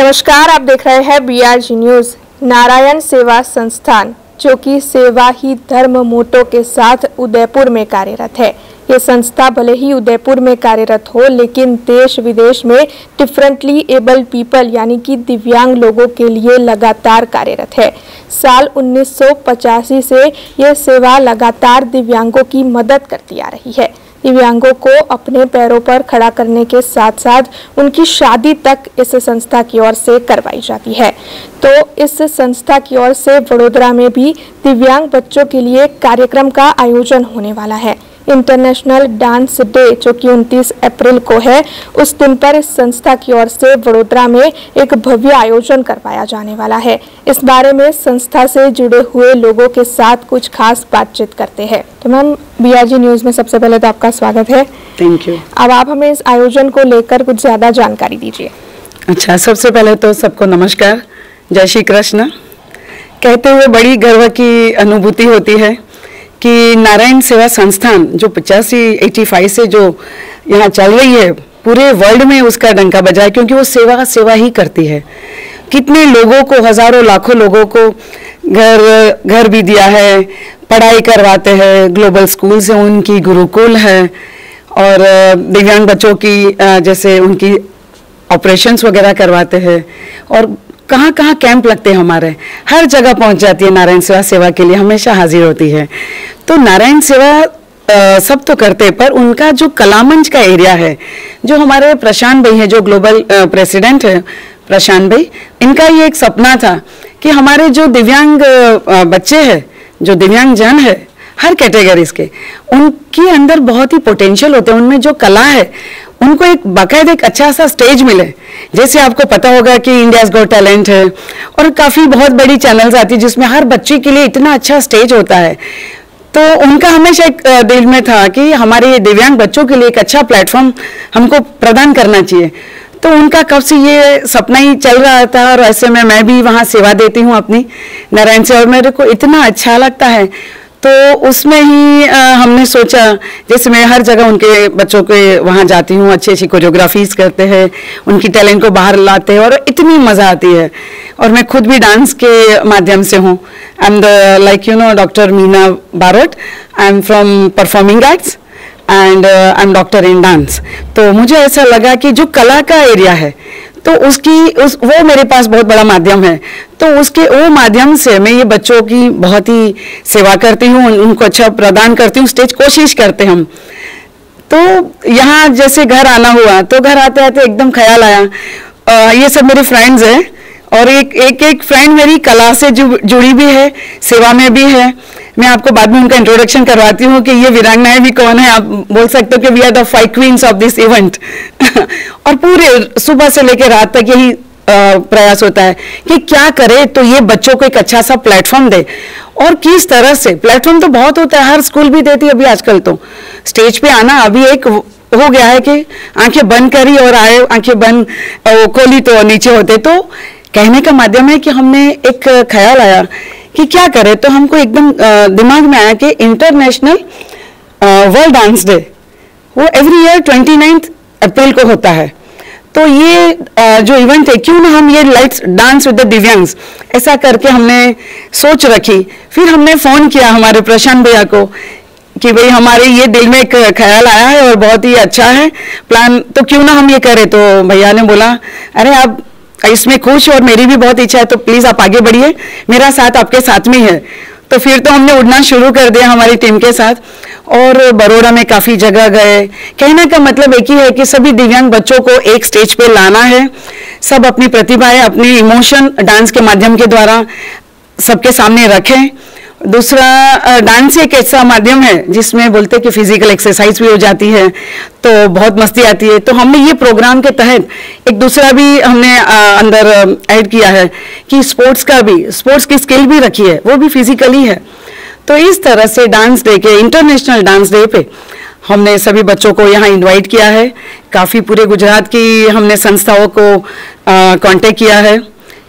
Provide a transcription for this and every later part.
नमस्कार, आप देख रहे हैं BRG न्यूज। नारायण सेवा संस्थान, जो कि सेवा ही धर्म मोटो के साथ उदयपुर में कार्यरत है। ये संस्था भले ही उदयपुर में कार्यरत हो, लेकिन देश विदेश में डिफरेंटली एबल पीपल यानी कि दिव्यांग लोगों के लिए लगातार कार्यरत है। साल 1985 से ये सेवा लगातार दिव्यांगों की मदद करती आ रही है। दिव्यांगों को अपने पैरों पर खड़ा करने के साथ साथ उनकी शादी तक इस संस्था की ओर से करवाई जाती है। तो इस संस्था की ओर से वडोदरा में भी दिव्यांग बच्चों के लिए कार्यक्रम का आयोजन होने वाला है। इंटरनेशनल डांस डे, जो कि 29 अप्रैल को है, उस दिन पर इस संस्था की ओर से वडोदरा में एक भव्य आयोजन करवाया जाने वाला है। इस बारे में संस्था से जुड़े हुए लोगों के साथ कुछ खास बातचीत करते हैं। तो मैम, BRG न्यूज में सबसे पहले तो आपका स्वागत है। Thank you. अब आप हमें इस आयोजन को लेकर कुछ ज्यादा जानकारी दीजिए। अच्छा, सबसे पहले तो सबको नमस्कार, जय श्री कृष्ण। कहते हुए बड़ी गर्व की अनुभूति होती है कि नारायण सेवा संस्थान जो 85 से जो यहाँ चल रही है, पूरे वर्ल्ड में उसका डंका बजा है, क्योंकि वो सेवा ही करती है। कितने लोगों को, हजारों लाखों लोगों को घर भी दिया है, पढ़ाई करवाते हैं, ग्लोबल स्कूल से उनकी गुरुकुल है, और दिव्यांग बच्चों की जैसे उनकी ऑपरेशंस वगैरह करवाते हैं, और कहाँ कहाँ कैंप लगते हैं हमारे, हर जगह पहुंच जाती है नारायण सेवा के लिए, हमेशा हाजिर होती है। तो नारायण सेवा सब तो करते, पर उनका जो कलामंच का एरिया है, जो हमारे प्रशांत भाई है, जो ग्लोबल प्रेसिडेंट है प्रशांत भाई, इनका ये एक सपना था कि हमारे जो दिव्यांग बच्चे हैं, जो दिव्यांग जन है, हर कैटेगरीज के, उनके अंदर बहुत ही पोटेंशियल होते हैं, उनमें जो कला है, उनको एक बाकायदा एक अच्छा सा स्टेज मिले। जैसे आपको पता होगा कि इंडियाज गॉट टैलेंट है, और काफ़ी बहुत बड़ी चैनल्स आती है जिसमें हर बच्चे के लिए इतना अच्छा स्टेज होता है। तो उनका हमेशा एक दिल में था कि हमारे दिव्यांग बच्चों के लिए एक अच्छा प्लेटफॉर्म हमको प्रदान करना चाहिए। तो उनका कब से ये सपना ही चल रहा था, और ऐसे में मैं भी वहाँ सेवा देती हूँ अपनी नारायण से, और मेरे को इतना अच्छा लगता है। तो उसमें ही हमने सोचा, जैसे मैं हर जगह उनके बच्चों के वहाँ जाती हूँ, अच्छी अच्छी कोरियोग्राफीज करते हैं, उनकी टैलेंट को बाहर लाते हैं, और इतनी मज़ा आती है। और मैं खुद भी डांस के माध्यम से हूँ। I am the doctor Meena Barot, I am from performing arts and I am doctor in dance. तो मुझे ऐसा लगा कि जो कला का एरिया है, तो वो मेरे पास बहुत बड़ा माध्यम है। तो वो माध्यम से मैं ये बच्चों की बहुत ही सेवा करती हूँ, उनको अच्छा प्रदान करती हूँ, स्टेज कोशिश करते हम। तो यहाँ जैसे घर आना हुआ, तो घर आते आते एकदम ख्याल आया, ये सब मेरे फ्रेंड्स हैं, और एक फ्रेंड मेरी कला से जुड़ी भी है, सेवा में भी है। मैं आपको बाद में उनका इंट्रोडक्शन करवाती हूँ कि ये वीरांगनाएं भी कौन है। आप बोल सकते हो कि we are the 5 queens of this event. और पूरे सुबह से लेकर रात तक यही प्रयास होता है कि क्या करे तो ये बच्चों को एक अच्छा सा प्लेटफॉर्म दे। और किस तरह से प्लेटफॉर्म तो बहुत होता है, हर स्कूल भी देती है अभी आजकल। तो स्टेज पे आना अभी एक हो गया है कि आंखें बंद करी और आए, आंखें बंद खोली तो नीचे होते। तो कहने का माध्यम है कि हमने एक ख्याल आया कि क्या करें, तो हमको एकदम दिमाग में आया कि इंटरनेशनल वर्ल्ड डांस डे वो एवरी ईयर 29 अप्रैल को होता है। तो ये जो इवेंट है, क्यों ना हम ये लेट्स डांस विद द दिव्यांग्स ऐसा करके हमने सोच रखी। फिर हमने फ़ोन किया हमारे प्रशांत भैया को कि भाई हमारे ये दिल में एक ख्याल आया है और बहुत ही अच्छा है प्लान, तो क्यों ना हम ये करें। तो भैया ने बोला, अरे आप इसमें खुश और मेरी भी बहुत इच्छा है, तो प्लीज़ आप आगे बढ़िए, मेरा साथ आपके साथ में है। तो फिर तो हमने उड़ना शुरू कर दिया हमारी टीम के साथ, और बड़ौदा में काफ़ी जगह गए। कहने का मतलब एक ही है कि सभी दिव्यांग बच्चों को एक स्टेज पे लाना है, सब अपनी प्रतिभाएं, अपनी इमोशन डांस के माध्यम के द्वारा सबके सामने रखें। दूसरा, डांस एक ऐसा माध्यम है जिसमें बोलते हैं कि फिजिकल एक्सरसाइज भी हो जाती है, तो बहुत मस्ती आती है। तो हमने ये प्रोग्राम के तहत एक दूसरा भी हमने अंदर ऐड किया है कि स्पोर्ट्स की स्किल भी रखी है, वो भी फिजिकली है। तो इस तरह से डांस डे के, इंटरनेशनल डांस डे पे हमने सभी बच्चों को यहाँ इनवाइट किया है। काफ़ी पूरे गुजरात की हमने संस्थाओं को कांटेक्ट किया है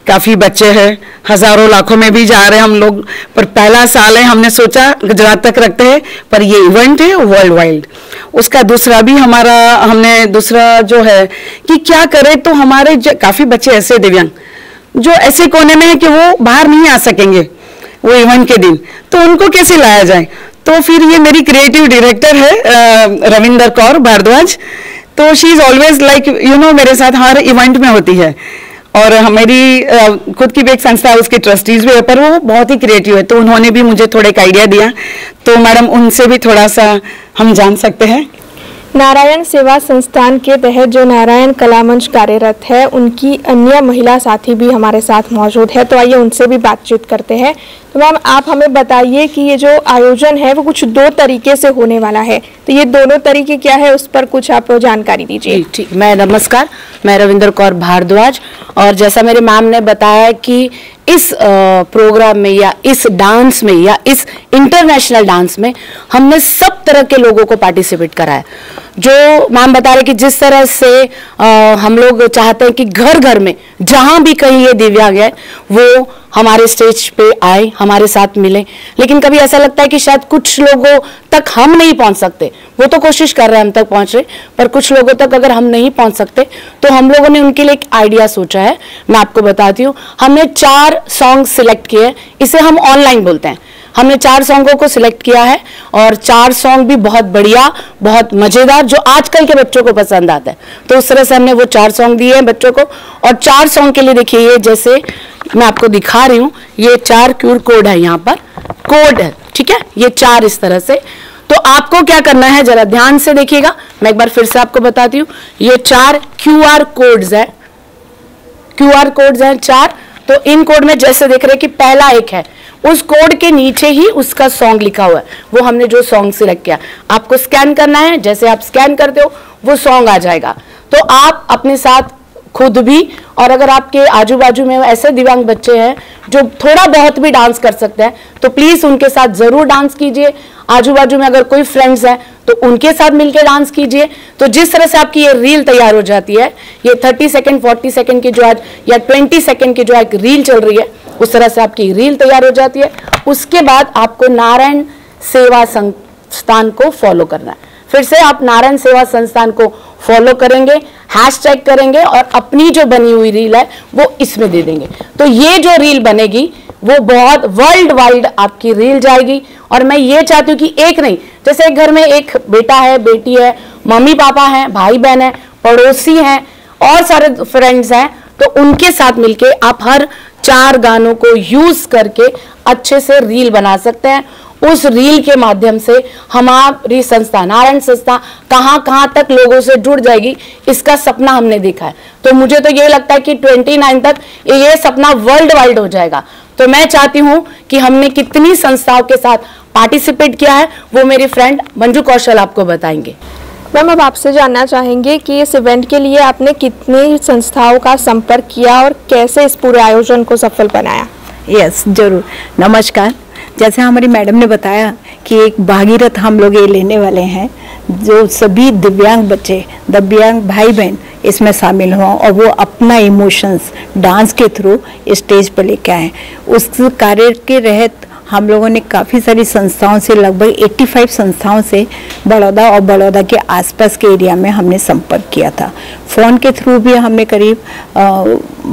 काफ़ी बच्चे हैं, हज़ारों लाखों में भी जा रहे हैं हम लोग, पर पहला साल है, हमने सोचा गुजरात तक रखते हैं, पर ये इवेंट है वर्ल्ड वाइड। उसका दूसरा भी हमने दूसरा जो है कि क्या करें, तो हमारे काफ़ी बच्चे ऐसे दिव्यांग जो ऐसे कोने में है कि वो बाहर नहीं आ सकेंगे वो इवेंट के दिन, तो उनको कैसे लाया जाए। तो फिर ये मेरी क्रिएटिव डायरेक्टर है रविंदर कौर भारद्वाज, तो शी इज़ ऑलवेज लाइक मेरे साथ हर इवेंट में होती है, और मेरी खुद की भी एक संस्था है, उसकी ट्रस्टीज भी है, पर वो बहुत ही क्रिएटिव है, तो उन्होंने भी मुझे थोड़ा एक आइडिया दिया, तो मैडम उनसे भी थोड़ा सा हम जान सकते हैं। नारायण सेवा संस्थान के तहत जो नारायण कला मंच कार्यरत है, उनकी अन्य महिला साथी भी हमारे साथ मौजूद है, तो आइए उनसे भी बातचीत करते हैं। तो मैम, आप हमें बताइए कि ये जो आयोजन है वो कुछ 2 तरीके से होने वाला है, तो ये दोनों तरीके क्या है, उस पर कुछ आप जानकारी दीजिए। ठीक, मैं नमस्कार, मैं रविंदर कौर भारद्वाज, और जैसा मेरे मैम ने बताया कि इस प्रोग्राम में या इस डांस में या इस इंटरनेशनल डांस में हमने सब तरह के लोगों को पार्टिसिपेट कराया। जो मैम बता रहे कि जिस तरह से हम लोग चाहते हैं कि घर घर में जहां भी कहीं ये दिव्यांग है वो हमारे स्टेज पे आए, हमारे साथ मिले, लेकिन कभी ऐसा लगता है कि शायद कुछ लोगों तक हम नहीं पहुंच सकते। वो तो कोशिश कर रहे हैं हम तक पहुंच रहे, पर कुछ लोगों तक अगर हम नहीं पहुंच सकते तो हम लोगों ने उनके लिए एक आइडिया सोचा है। मैं आपको बताती हूँ, हमने 4 सॉन्ग सिलेक्ट किए, इसे हम ऑनलाइन बोलते हैं। हमने 4 सॉन्गों को सिलेक्ट किया है, और 4 सॉन्ग भी बहुत बढ़िया, बहुत मजेदार, जो आजकल के बच्चों को पसंद आता है, तो उस तरह से हमने वो 4 सॉन्ग दिए हैं बच्चों को। और 4 सॉन्ग के लिए देखिए, ये जैसे मैं आपको दिखा रही हूँ, ये 4 QR कोड है, यहाँ पर कोड है, ठीक है, ये 4 इस तरह से। तो आपको क्या करना है, जरा ध्यान से देखिएगा, मैं एक बार फिर से आपको बताती हूँ, ये 4 QR कोड्स है, QR कोड्स हैं 4। तो इन कोड में जैसे देख रहे हैं कि पहला एक है, उस कोड के नीचे ही उसका सॉन्ग लिखा हुआ है, वो हमने जो सॉन्ग सिलेक्ट किया, आपको स्कैन करना है, जैसे आप स्कैन करते हो वो सॉन्ग आ जाएगा। तो आप अपने साथ खुद भी, और अगर आपके आजू बाजू में ऐसे दिव्यांग बच्चे हैं जो थोड़ा बहुत भी डांस कर सकते हैं, तो प्लीज उनके साथ जरूर डांस कीजिए। आजू बाजू में अगर कोई फ्रेंड्स हैं तो उनके साथ मिलकर डांस कीजिए। तो जिस तरह से आपकी ये रील तैयार हो जाती है, ये 30 सेकेंड 40 सेकेंड की जो आज या 20 सेकेंड की जो एक रील चल रही है, उस तरह से आपकी रील तैयार हो जाती है। उसके बाद आपको नारायण सेवा संस्थान को फॉलो करना है। फिर से आप नारायण सेवा संस्थान को फॉलो करेंगे, हैशटैग करेंगे, और अपनी जो बनी हुई रील है वो इसमें दे देंगे। तो ये जो रील बनेगी वो बहुत वर्ल्ड वाइड आपकी रील जाएगी। और मैं ये चाहती हूँ कि एक नहीं, जैसे एक घर में एक बेटा है, बेटी है, मम्मी पापा हैं, भाई बहन है, पड़ोसी हैं, और सारे फ्रेंड्स हैं, तो उनके साथ मिलके आप हर 4 गानों को यूज करके अच्छे से रील बना सकते हैं। उस रील के माध्यम से हमारी संस्था नारायण संस्था कहां तक लोगों से जुड़ जाएगी, इसका सपना हमने देखा है। तो मुझे तो ये लगता है कि 29 तक ये सपना वर्ल्ड वाइड हो जाएगा। तो मैं चाहती हूँ कि हमने कितनी संस्थाओं के साथ पार्टिसिपेट किया है, वो मेरी फ्रेंड मंजू कौशल आपको बताएंगे। मैम, अब आपसे जानना चाहेंगे कि इस इवेंट के लिए आपने कितनी संस्थाओं का संपर्क किया और कैसे इस पूरे आयोजन को सफल बनाया? यस, जरूर। नमस्कार। जैसे हमारी मैडम ने बताया कि एक भागीरथ हम लोग ये लेने वाले हैं, जो सभी दिव्यांग बच्चे, दिव्यांग भाई बहन इसमें शामिल हों और वो अपना इमोशंस डांस के थ्रू स्टेज पर लेके आए। उस कार्य के तहत हम लोगों ने काफ़ी सारी संस्थाओं से, लगभग 85 संस्थाओं से बड़ौदा और बड़ौदा के आसपास के एरिया में हमने संपर्क किया था। फ़ोन के थ्रू भी हमने करीब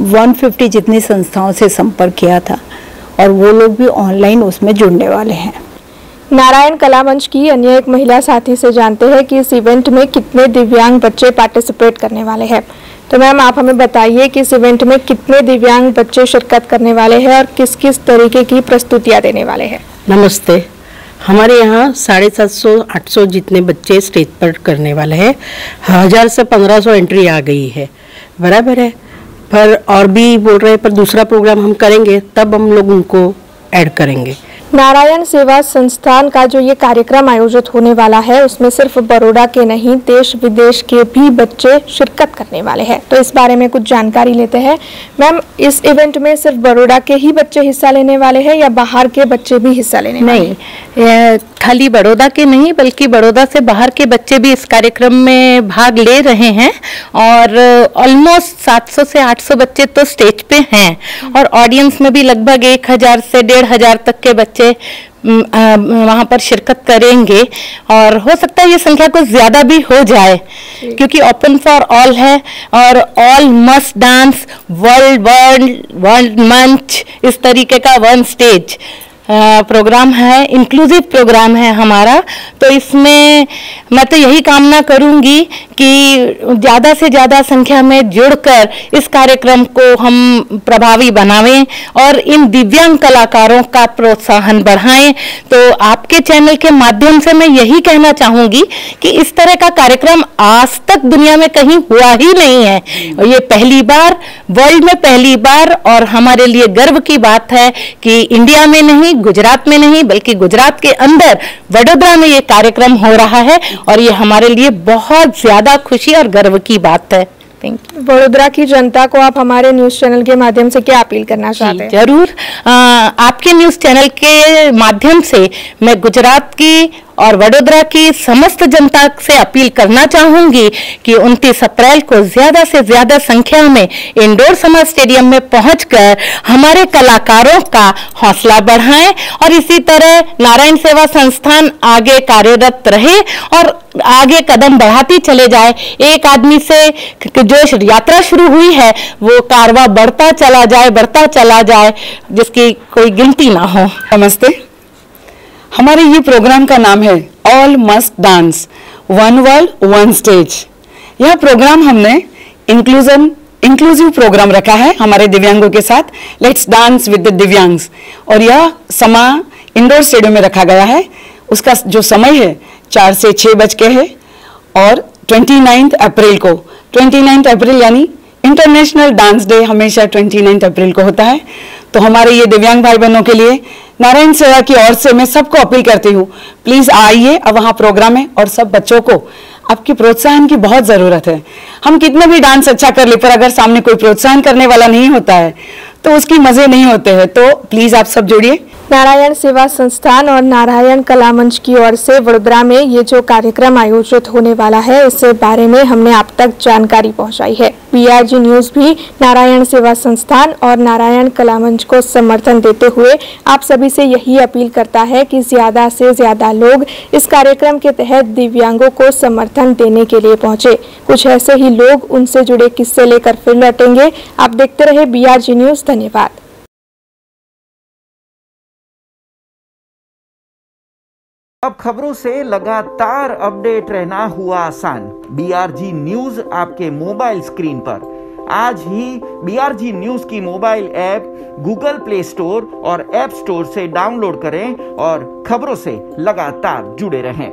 150 जितनी संस्थाओं से संपर्क किया था, और वो लोग भी ऑनलाइन उसमें जुड़ने वाले हैं। नारायण कला मंच की अन्य एक महिला साथी से जानते हैं कि इस इवेंट में कितने दिव्यांग बच्चे पार्टिसिपेट करने वाले हैं। तो मैम, आप हमें बताइए कि इस इवेंट में कितने दिव्यांग बच्चे शिरकत करने वाले हैं और किस किस तरीके की प्रस्तुतियां देने वाले हैं। नमस्ते। हमारे यहाँ 750-800 जितने बच्चे स्टेज पर करने वाले हैं। 1000 से 1500 एंट्री आ गई है, बराबर है, पर और भी बोल रहे हैं, पर दूसरा प्रोग्राम हम करेंगे तब हम लोग उनको ऐड करेंगे। नारायण सेवा संस्थान का जो ये कार्यक्रम आयोजित होने वाला है उसमें सिर्फ बड़ौदा के नहीं देश विदेश के भी बच्चे शिरकत करने वाले हैं। तो इस बारे में कुछ जानकारी लेते हैं। मैम, इस इवेंट में सिर्फ बड़ौदा के ही बच्चे हिस्सा लेने वाले हैं या बाहर के बच्चे भी हिस्सा लेने वाले हैं? नहीं, खाली बड़ौदा के नहीं बल्कि बड़ौदा से बाहर के बच्चे भी इस कार्यक्रम में भाग ले रहे हैं और ऑलमोस्ट 700 से 800 बच्चे तो स्टेज पे हैं और ऑडियंस में भी लगभग 1000 से 1500 तक के बच्चे वहां पर शिरकत करेंगे और हो सकता है ये संख्या कुछ ज्यादा भी हो जाए क्योंकि ओपन फॉर ऑल है और ऑल मस्ट डांस वर्ल्ड मंच इस तरीके का वन स्टेज प्रोग्राम है, इंक्लूसिव प्रोग्राम है हमारा। तो इसमें मैं तो यही कामना करूंगी कि ज़्यादा से ज़्यादा संख्या में जुड़कर इस कार्यक्रम को हम प्रभावी बनावें और इन दिव्यांग कलाकारों का प्रोत्साहन बढ़ाएं। तो आपके चैनल के माध्यम से मैं यही कहना चाहूंगी कि इस तरह का कार्यक्रम आज तक दुनिया में कहीं हुआ ही नहीं है और ये पहली बार, वर्ल्ड में पहली बार और हमारे लिए गर्व की बात है कि इंडिया में नहीं, गुजरात में नहीं बल्कि गुजरात के अंदर वडोदरा में ये कार्यक्रम हो रहा है और ये हमारे लिए बहुत ज्यादा खुशी और गर्व की बात है। वडोदरा की जनता को आप हमारे न्यूज चैनल के माध्यम से क्या अपील करना चाहते हैं? जरूर, आपके न्यूज चैनल के माध्यम से मैं गुजरात की और वडोदरा की समस्त जनता से अपील करना चाहूंगी कि 29 अप्रैल को ज्यादा से ज्यादा संख्या में इंडोर समाज स्टेडियम में पहुंचकर हमारे कलाकारों का हौसला बढ़ाएं और इसी तरह नारायण सेवा संस्थान आगे कार्यरत रहे और आगे कदम बढ़ाती चले जाए। एक आदमी से जो यात्रा शुरू हुई है वो कारवां बढ़ता चला जाए जिसकी कोई गिनती ना हो। नमस्ते, हमारे ये प्रोग्राम का नाम है all must dance, one world one stage. यह प्रोग्राम हमने इंक्लूसिव प्रोग्राम रखा है हमारे दिव्यांगों के साथ, लेट्स डांस विद द दिव्यांग्स, और यह समा इंडोर स्टेडियम में रखा गया है। उसका जो समय है 4 से 6 बज के है और 29 अप्रैल को, 29 अप्रैल यानी इंटरनेशनल डांस डे हमेशा 29 अप्रैल को होता है। तो हमारे ये दिव्यांग भाई बहनों के लिए नारायण सेवा की ओर से मैं सबको अपील करती हूँ, प्लीज आइए, अब वहाँ प्रोग्राम है और सब बच्चों को आपकी प्रोत्साहन की बहुत जरूरत है। हम कितना भी डांस अच्छा कर ले पर अगर सामने कोई प्रोत्साहन करने वाला नहीं होता है तो उसकी मजे नहीं होते हैं। तो प्लीज आप सब जुड़िए। नारायण सेवा संस्थान और नारायण कला मंच की ओर से वडोदरा में ये जो कार्यक्रम आयोजित होने वाला है इस बारे में हमने आप तक जानकारी पहुंचाई है। BRG न्यूज भी नारायण सेवा संस्थान और नारायण कला मंच को समर्थन देते हुए आप सभी से यही अपील करता है कि ज्यादा से ज्यादा लोग इस कार्यक्रम के तहत दिव्यांगों को समर्थन देने के लिए पहुंचे। कुछ ऐसे ही लोग उनसे जुड़े किस्से लेकर फिर लौटेंगे। आप देखते रहे BRG न्यूज। धन्यवाद। अब खबरों से लगातार अपडेट रहना हुआ आसान। BRG न्यूज आपके मोबाइल स्क्रीन पर। आज ही BRG न्यूज की mobile app Google play store और ऐप स्टोर से डाउनलोड करें और खबरों से लगातार जुड़े रहें।